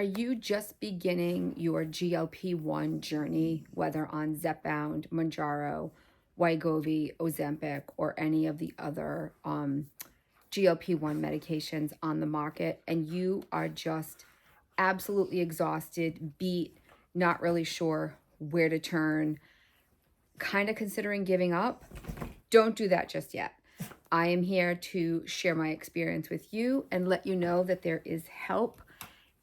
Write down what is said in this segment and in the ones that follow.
Are you just beginning your GLP-1 journey, whether on Zepbound, mounjaro, Wegovy, Ozempic, or any of the other GLP-1 medications on the market, and you are just absolutely exhausted, beat, not really sure where to turn, kind of considering giving up? Don't do that just yet. I am here to share my experience with you and let you know that there is help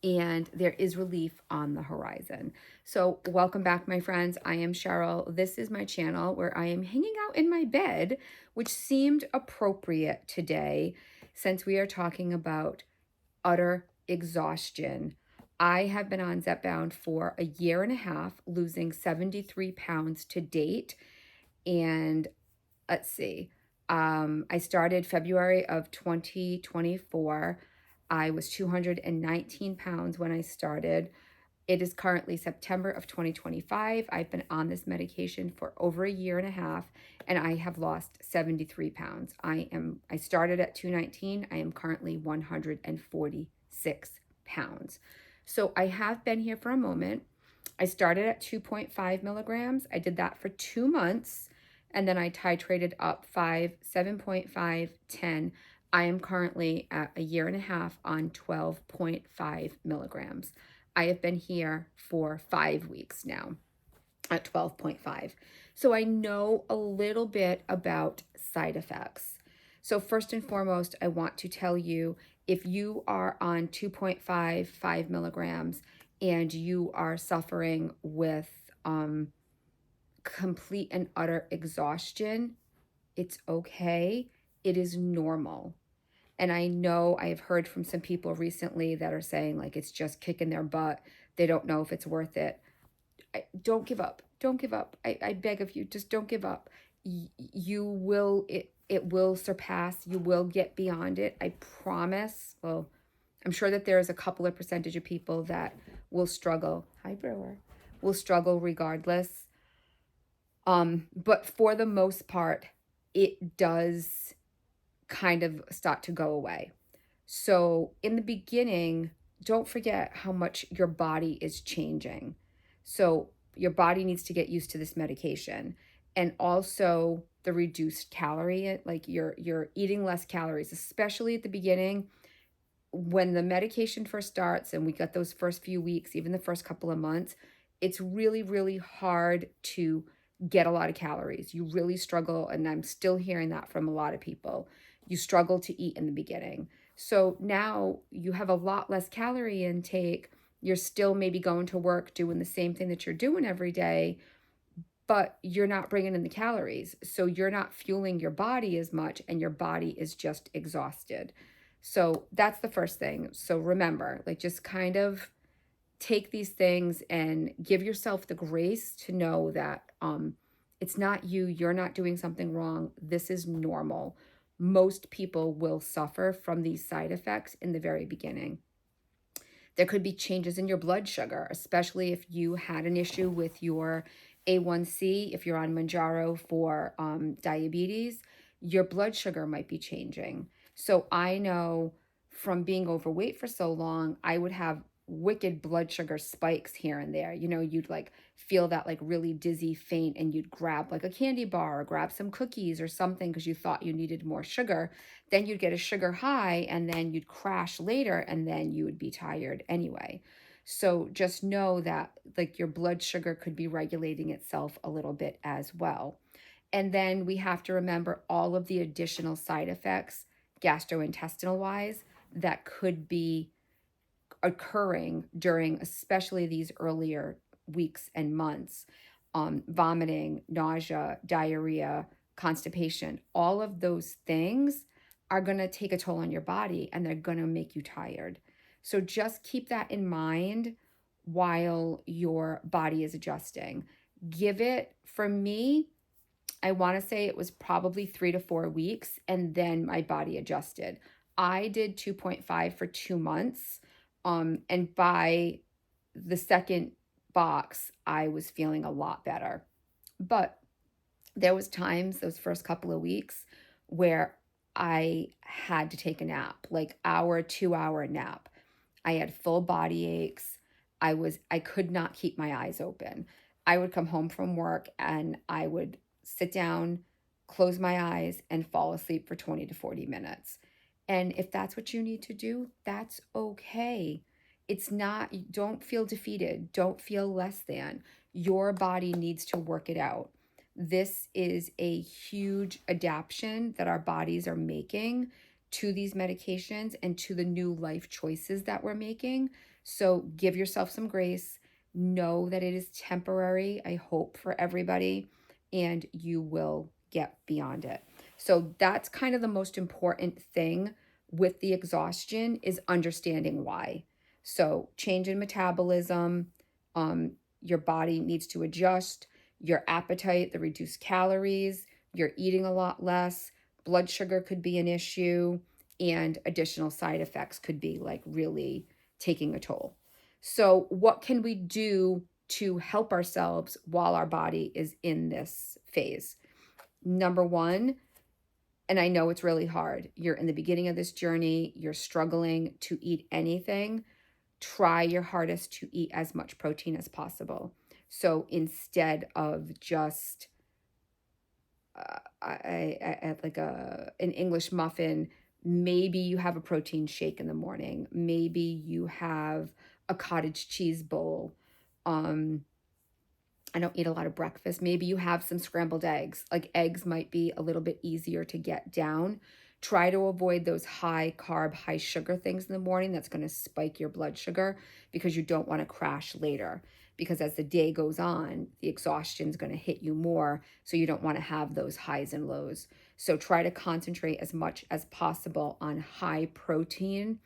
and there is relief on the horizon. So welcome back, my friends. I am Cheryl. This is my channel where I am hanging out in my bed, which seemed appropriate today since we are talking about utter exhaustion. I have been on Zepbound for a year and a half, losing 73 pounds to date. And let's see, I started February of 2024. I was 219 pounds when I started. It is currently September of 2025. I've been on this medication for over a year and a half, and I have lost 73 pounds. I started at 219. I am currently 146 pounds. So I have been here for a moment. I started at 2.5 milligrams. I did that for 2 months, and then I titrated up 5, 7.5, 10. I am currently at a year and a half on 12.5 milligrams. I have been here for 5 weeks now at 12.5. So I know a little bit about side effects. So first and foremost, I want to tell you, if you are on 2.5 milligrams and you are suffering with complete and utter exhaustion, it's okay. It is normal. And I know I have heard from some people recently that are saying like it's just kicking their butt. They don't know if it's worth it. Don't give up. Don't give up. I beg of you, just don't give up. You will, it will surpass. You will get beyond it. I promise. Well, I'm sure that there is a couple of percentage of people that will struggle. Hi, Brewer. Will struggle regardless. But for the most part, it does kind of start to go away. So in the beginning, don't forget how much your body is changing. So your body needs to get used to this medication, and also the reduced calorie, like you're eating less calories, especially at the beginning when the medication first starts and we got those first few weeks, even the first couple of months. It's really, really hard to get a lot of calories. You really struggle, and I'm still hearing that from a lot of people. You struggle to eat in the beginning. So now you have a lot less calorie intake. You're still maybe going to work doing the same thing that you're doing every day, but you're not bringing in the calories. So you're not fueling your body as much, and your body is just exhausted. So that's the first thing. So remember, like, just kind of take these things and give yourself the grace to know that it's not you. You're not doing something wrong. This is normal. Most people will suffer from these side effects in the very beginning. There could be changes in your blood sugar, especially if you had an issue with your A1C. If you're on mounjaro for diabetes, your blood sugar might be changing. So I know from being overweight for so long, I would have wicked blood sugar spikes here and there. You know, you'd like feel that like really dizzy faint, and you'd grab like a candy bar or grab some cookies or something because you thought you needed more sugar. Then you'd get a sugar high, and then you'd crash later, and then you would be tired anyway. So just know that like your blood sugar could be regulating itself a little bit as well. And then we have to remember all of the additional side effects, gastrointestinal wise, that could be occurring during especially these earlier weeks and months. Vomiting, nausea, diarrhea, constipation, all of those things are going to take a toll on your body, and they're going to make you tired. So just keep that in mind while your body is adjusting. Give it, for me, I want to say it was probably 3 to 4 weeks, and then my body adjusted. I did 2.5 for 2 months. And by the second box, I was feeling a lot better. But there was times, those first couple of weeks, where I had to take a nap, like hour, 2 hour nap. I had full body aches. I could not keep my eyes open. I would come home from work and I would sit down, close my eyes, and fall asleep for 20 to 40 minutes. And if that's what you need to do, that's okay. It's not, don't feel defeated. Don't feel less than. Your body needs to work it out. This is a huge adaptation that our bodies are making to these medications and to the new life choices that we're making. So give yourself some grace. Know that it is temporary, I hope, for everybody, and you will get beyond it. So that's kind of the most important thing with the exhaustion is understanding why. So change in metabolism, your body needs to adjust, your appetite, the reduced calories, you're eating a lot less, blood sugar could be an issue, and additional side effects could be like really taking a toll. So, what can we do to help ourselves while our body is in this phase? Number one, and I know it's really hard, you're in the beginning of this journey, you're struggling to eat anything, try your hardest to eat as much protein as possible. So, instead of just like an English muffin, maybe you have a protein shake in the morning. Maybe you have a cottage cheese bowl. Um, I don't eat a lot of breakfast. Maybe you have some scrambled eggs. Like eggs might be a little bit easier to get down. Try to avoid those high carb, high sugar things in the morning. That's going to spike your blood sugar because you don't want to crash later. Because as the day goes on, the exhaustion is going to hit you more. So you don't want to have those highs and lows. So try to concentrate as much as possible on high protein,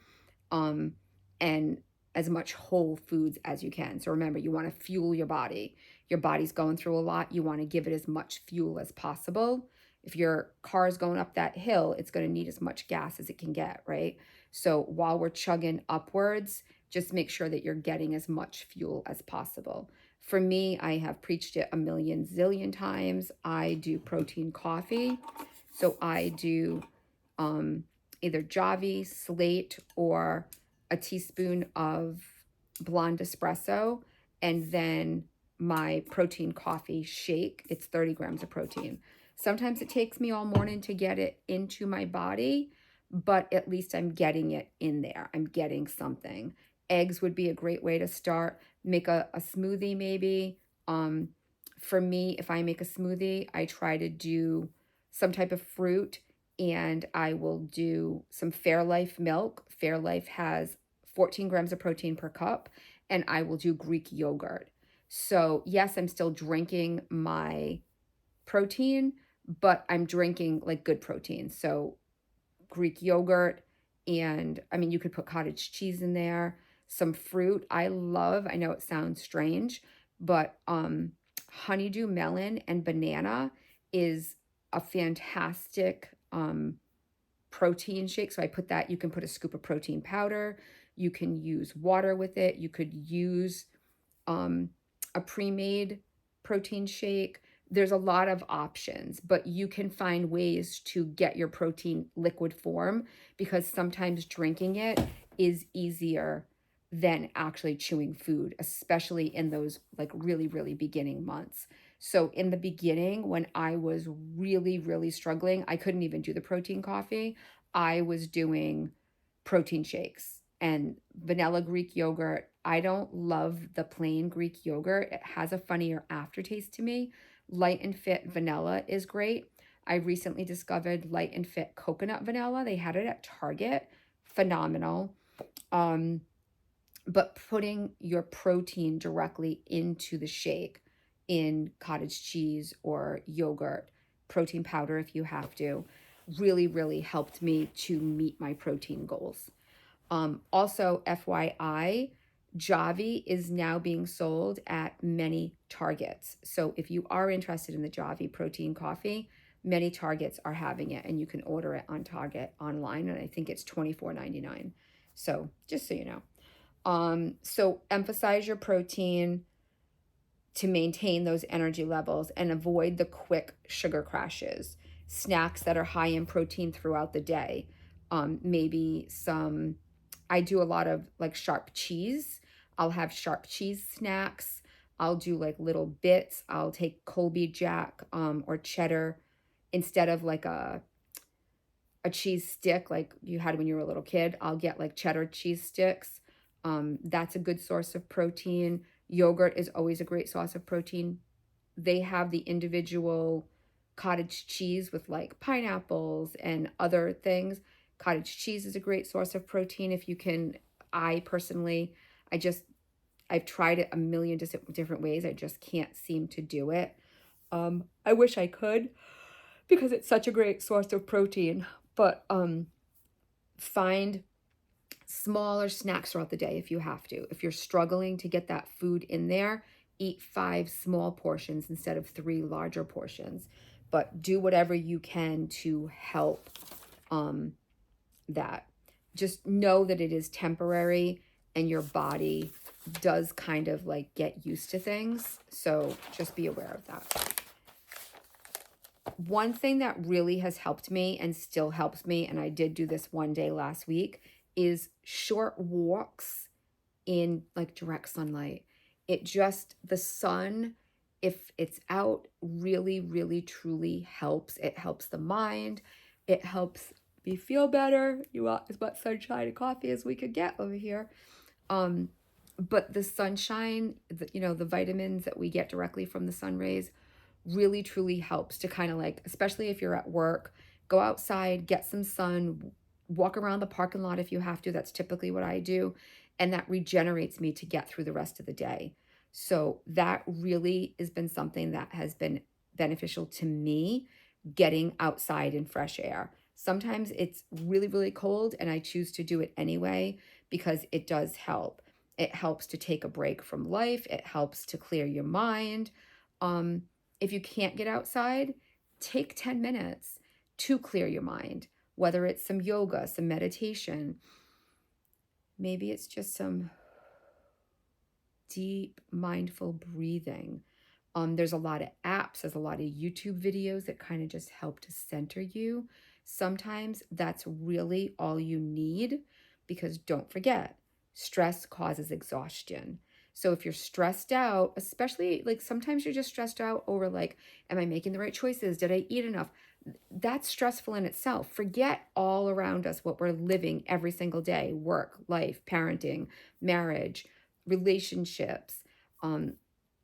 and as much whole foods as you can. So remember, you want to fuel your body. Your body's going through a lot. You want to give it as much fuel as possible. If your car is going up that hill, it's going to need as much gas as it can get, right? So while we're chugging upwards, just make sure that you're getting as much fuel as possible. For me, I have preached it a million zillion times. I do protein coffee. So I do either Javvy, Slate, or a teaspoon of blonde espresso, and then my protein coffee shake. It's 30 grams of protein. Sometimes it takes me all morning to get it into my body, but at least I'm getting it in there. I'm getting something. Eggs would be a great way to start. Make a smoothie maybe. For me, if I make a smoothie, I try to do some type of fruit, and I will do some Fairlife milk. Fairlife has 14 grams of protein per cup, and I will do Greek yogurt. So, yes, I'm still drinking my protein, but I'm drinking like good protein. So, Greek yogurt, and I mean, you could put cottage cheese in there, some fruit. I love, I know it sounds strange, but honeydew melon and banana is a fantastic protein shake. So I put that, you can put a scoop of protein powder, you can use water with it, you could use a pre-made protein shake. There's a lot of options, but you can find ways to get your protein liquid form because sometimes drinking it is easier than actually chewing food, especially in those like really, really beginning months. So in the beginning, when I was really, really struggling, I couldn't even do the protein coffee. I was doing protein shakes and vanilla Greek yogurt. I don't love the plain Greek yogurt. It has a funnier aftertaste to me. Light and Fit vanilla is great. I recently discovered Light and Fit coconut vanilla. They had it at Target. Phenomenal. But putting your protein directly into the shake in cottage cheese or yogurt, protein powder if you have to, really, really helped me to meet my protein goals. Also, FYI, Javvy is now being sold at many Targets. So if you are interested in the Javvy protein coffee, many Targets are having it, and you can order it on Target online, and I think it's $24.99. So just so you know. So emphasize your protein to maintain those energy levels and avoid the quick sugar crashes. Snacks that are high in protein throughout the day. Maybe some I do a lot of like sharp cheese. I'll have sharp cheese snacks. I'll do like little bits. I'll take Colby Jack or cheddar instead of like a cheese stick like you had when you were a little kid. I'll get like cheddar cheese sticks. That's a good source of protein. Yogurt is always a great source of protein. They have the individual cottage cheese with like pineapples and other things. Cottage cheese is a great source of protein if you can. I personally, I've tried it a million different ways. I just can't seem to do it. I wish I could because it's such a great source of protein. But find smaller snacks throughout the day if you have to. If you're struggling to get that food in there, eat 5 small portions instead of 3 larger portions. But do whatever you can to help that. Just know that it is temporary and your body does kind of like get used to things. So just be aware of that. One thing that really has helped me and still helps me, and I did do this one day last week, is short walks in like direct sunlight. The sun, if it's out, really, really, truly helps. It helps the mind. It helps me feel better. You want as much sunshine and coffee as we could get over here. But the sunshine, the vitamins that we get directly from the sun rays really truly helps to kind of like, especially if you're at work, go outside, get some sun, walk around the parking lot if you have to. That's typically what I do. And that regenerates me to get through the rest of the day. So that really has been something that has been beneficial to me, getting outside in fresh air. Sometimes it's really, really cold and I choose to do it anyway because it does help. It helps to take a break from life. It helps to clear your mind. If you can't get outside, take 10 minutes to clear your mind, whether it's some yoga, some meditation. Maybe it's just some deep, mindful breathing. There's a lot of apps, there's a lot of YouTube videos that kind of just help to center you. Sometimes that's really all you need because don't forget, stress causes exhaustion. So if you're stressed out, especially like sometimes you're just stressed out over like, am I making the right choices? Did I eat enough? That's stressful in itself. Forget all around us what we're living every single day: work, life, parenting, marriage, relationships,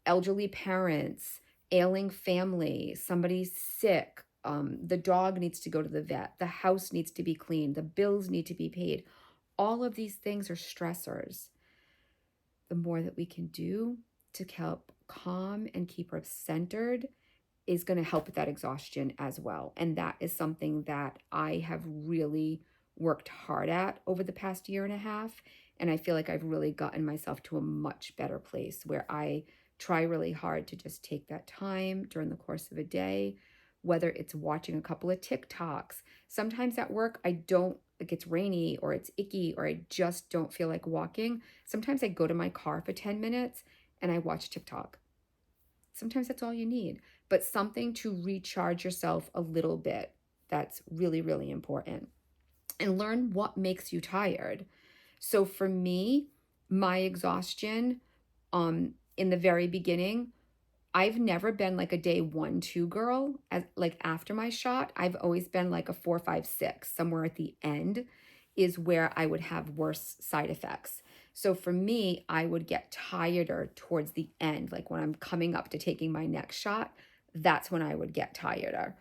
elderly parents, ailing family, somebody's sick, the dog needs to go to the vet, the house needs to be cleaned, the bills need to be paid. All of these things are stressors. The more that we can do to help calm and keep us centered is going to help with that exhaustion as well. And that is something that I have really worked hard at over the past year and a half. And I feel like I've really gotten myself to a much better place where I try really hard to just take that time during the course of a day, whether it's watching a couple of TikToks. Sometimes at work, I don't, like it's rainy or it's icky or I just don't feel like walking. Sometimes I go to my car for 10 minutes and I watch TikTok. Sometimes that's all you need, but something to recharge yourself a little bit. That's really, really important. And learn what makes you tired. So for me, my exhaustion in the very beginning, I've never been like a day 1, 2 girl. As like after my shot, I've always been like a 4, 5, 6. Somewhere at the end is where I would have worse side effects. So for me, I would get tireder towards the end. Like when I'm coming up to taking my next shot, that's when I would get tireder.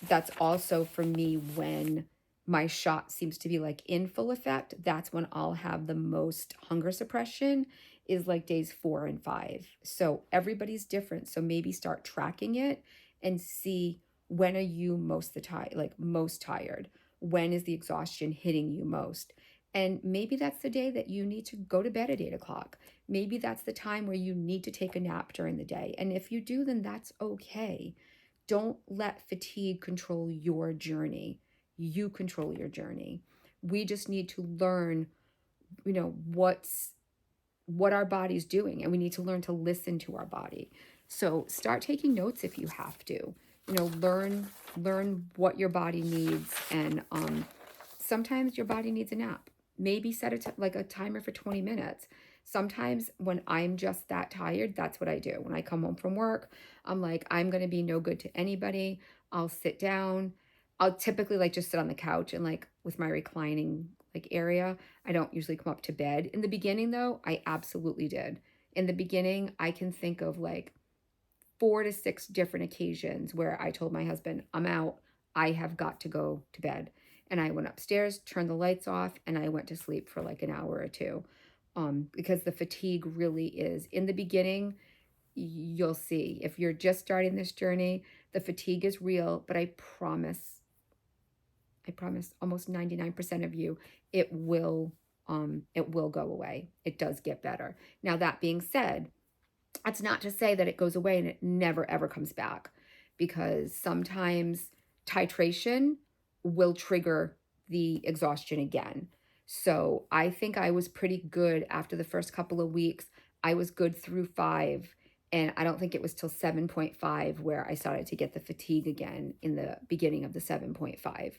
That's also for me when my shot seems to be like in full effect. That's when I'll have the most hunger suppression, is like days 4 and 5. So everybody's different. So maybe start tracking it and see, when are you most tired? When is the exhaustion hitting you most? And maybe that's the day that you need to go to bed at 8 o'clock. Maybe that's the time where you need to take a nap during the day. And if you do, then that's okay. Don't let fatigue control your journey. You control your journey. We just need to learn, what our body's doing, and we need to learn to listen to our body. So start taking notes if you have to. Learn what your body needs, and sometimes your body needs a nap. maybe set like a timer for 20 minutes. Sometimes when I'm just that tired, that's what I do. When I come home from work, I'm like, I'm going to be no good to anybody. I'll sit down. I'll typically like just sit on the couch and like with my reclining like area. I don't usually come up to bed. In the beginning though, I absolutely did. In the beginning, I can think of like 4 to 6 different occasions where I told my husband, I'm out. I have got to go to bed. And I went upstairs, turned the lights off, and I went to sleep for like an hour or two. Because the fatigue really is in the beginning. You'll see if you're just starting this journey, the fatigue is real, but I promise almost 99% of you, it will go away. It does get better. Now, that being said, that's not to say that it goes away and it never ever comes back, because sometimes titration will trigger the exhaustion again. So I think I was pretty good after the first couple of weeks. I was good through 5. And I don't think it was till 7.5 where I started to get the fatigue again in the beginning of the 7.5.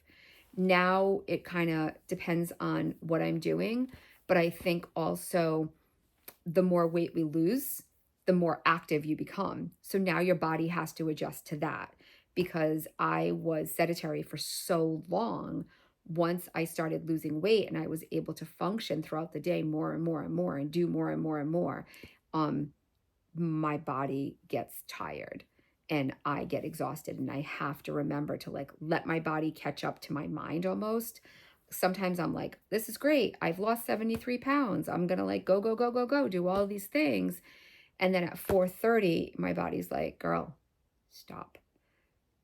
Now it kind of depends on what I'm doing. But I think also the more weight we lose, the more active you become. So now your body has to adjust to that, because I was sedentary for so long. Once I started losing weight and I was able to function throughout the day more and more and more and do more and more and more, um, my body gets tired and I get exhausted, and I have to remember to like let my body catch up to my mind almost. Sometimes I'm like, this is great. I've lost 73 pounds. I'm going to like go, go, go, go, go, do all these things. And then at 4:30, my body's like, girl, stop.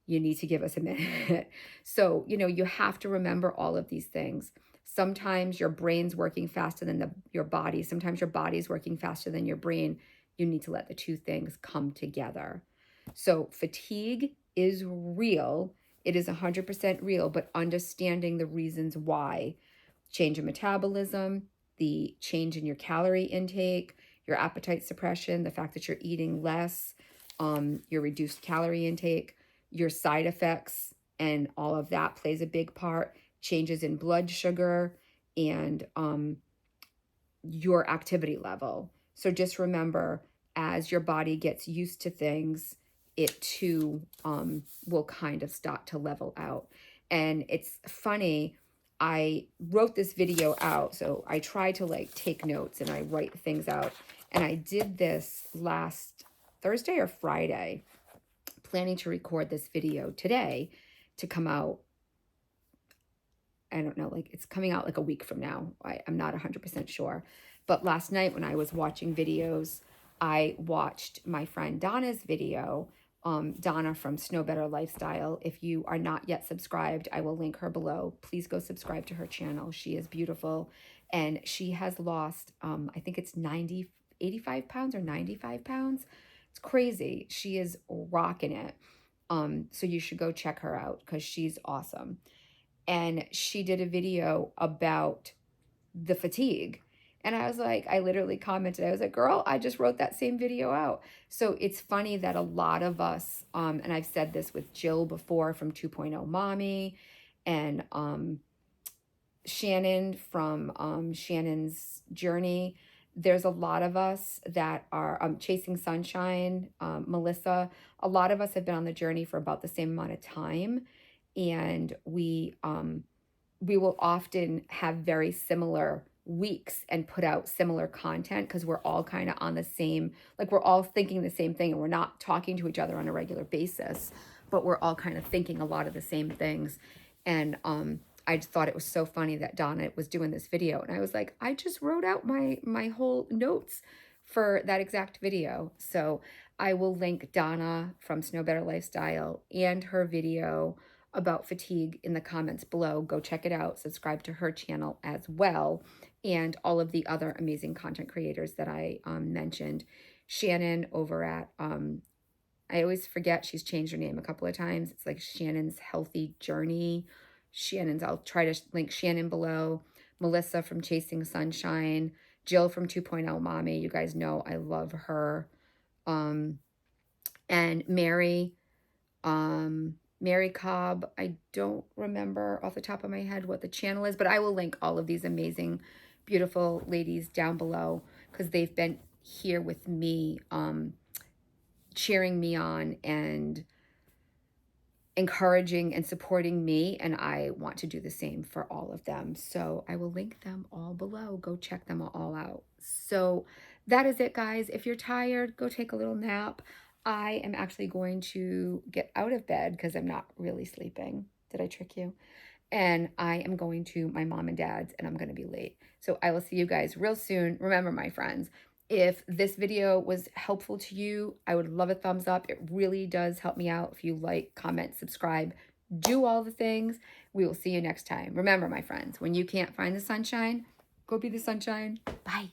You need to give us a minute. So, you have to remember all of these things. Sometimes your brain's working faster than your body. Sometimes your body's working faster than your brain. You need to let the two things come together. So fatigue is real. It is 100% real, but understanding the reasons why, change in metabolism, the change in your calorie intake, your appetite suppression, the fact that you're eating less, your reduced calorie intake, your side effects, and all of that plays a big part. Changes in blood sugar and your activity level. So just remember, as your body gets used to things, it too will kind of start to level out. And it's funny, I wrote this video out, so I try to like take notes and I write things out. And I did this last Thursday or Friday, planning to record this video today to come out. I don't know, like it's coming out like a week from now. I'm not 100% sure. But last night when I was watching videos, I watched my friend Donna's video, Donna from Snow Better Lifestyle. If you are not yet subscribed, I will link her below. Please go subscribe to her channel. She is beautiful. And she has lost, I think it's 85 pounds or 95 pounds. It's crazy. She is rocking it. So you should go check her out because she's awesome. And she did a video about the fatigue. And I was like, I literally commented, I was like, girl, I just wrote that same video out. So it's funny that a lot of us, and I've said this with Jill before from 2.0 Mommy, and Shanon from Shannon's Journey. There's a lot of us that are Chasing Sunshine, Melissa. A lot of us have been on the journey for about the same amount of time. And we will often have very similar weeks and put out similar content because we're all kind of on the same, like we're all thinking the same thing, and we're not talking to each other on a regular basis, but we're all kind of thinking a lot of the same things. And I just thought it was so funny that Donna was doing this video, and I was like, I just wrote out my whole notes for that exact video. So I will link Donna from Snow Better Lifestyle and her video about fatigue in the comments below. Go check it out. Subscribe to her channel as well, and all of the other amazing content creators that I mentioned. Shanon over at, I always forget, she's changed her name a couple of times. It's like Shannon's Healthy Journey. I'll try to link Shanon below. Melissa from Chasing Sunshine. Jill from 2.0 Mommy. You guys know I love her. And Mary, Mary Cobb. I don't remember off the top of my head what the channel is, but I will link all of these amazing, beautiful ladies down below because they've been here with me, cheering me on and encouraging and supporting me, and I want to do the same for all of them. So I will link them all below. Go check them all out. So that is it, guys. If you're tired, go take a little nap. I am actually going to get out of bed because I'm not really sleeping. Did I trick you? And I am going to my mom and dad's, and I'm going to be late. So I will see you guys real soon. Remember, my friends, if this video was helpful to you, I would love a thumbs up. It really does help me out if you like, comment, subscribe, do all the things. We will see you next time. Remember, my friends, when you can't find the sunshine, go be the sunshine. Bye.